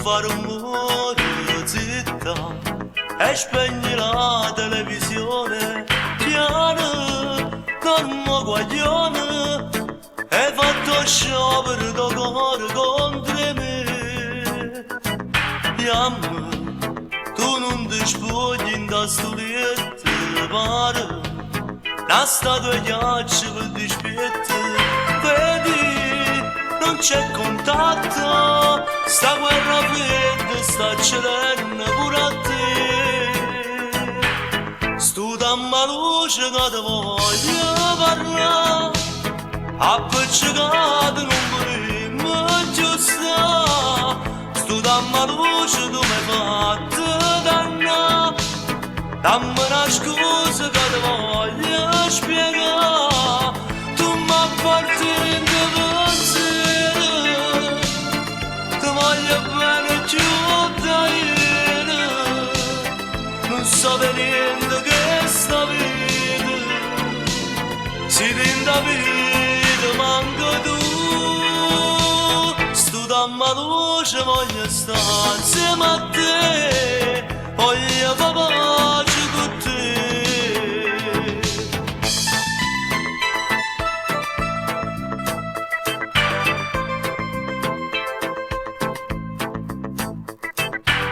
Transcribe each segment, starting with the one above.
fare un muro zitta e spegni la televisione piano come guaglione e fatto sciopero da cuore contro me Yamma tu non ti spogli in da studietta pare la statua ghiaccio per dispietto vedi non c'è contatto sta guerra fredda sta accadendo pure a te stu damma luce che ti voglio parlare appiccicato non vorremmo più stare stu damma luce tu mi hai fatto dannare dammi una scusa che ti voglio spiegare tu mi appartieni pensiero ti voglio bene più da ieri non so niente che sta vita si tinta vita manca tu stu damma luce voglio stare insieme a te voglio fare pace con te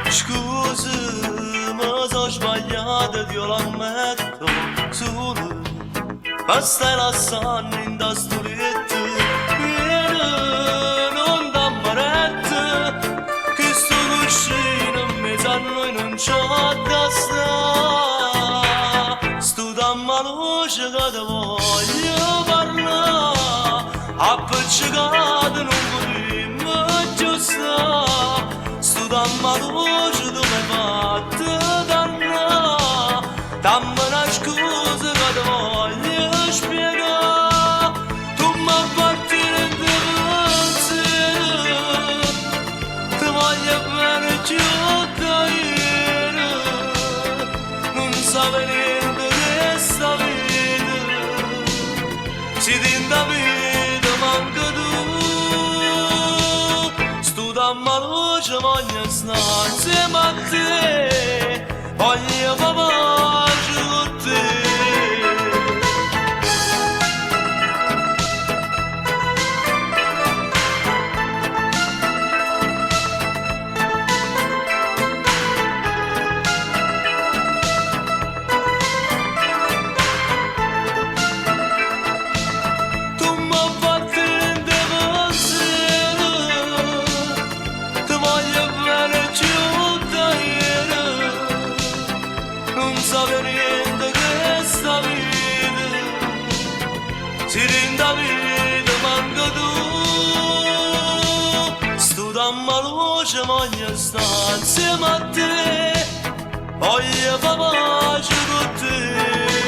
scusa mi sono sbagliato io l'ammetto solo ma stai lasciando in da sto letto non dammi retta che sto cuscino in mezzo a noi non c'ho da stare sto dammi luce che ti voglio parlare appiccicato non vorremmo più stare sto dammi luce tu mi hai fatto dannare dammi una scusa che ti voglio spiegare tu mi appartieni pensiero ti voglio bene più da ieri non sai niente che sta vita si tinta vita manca tu stu damma luce voglio stare insieme a te voglio fare pace con te niente che sta vita si rinda vita manca tu stu damma luce voglio stare insieme a te voglio fare pace con te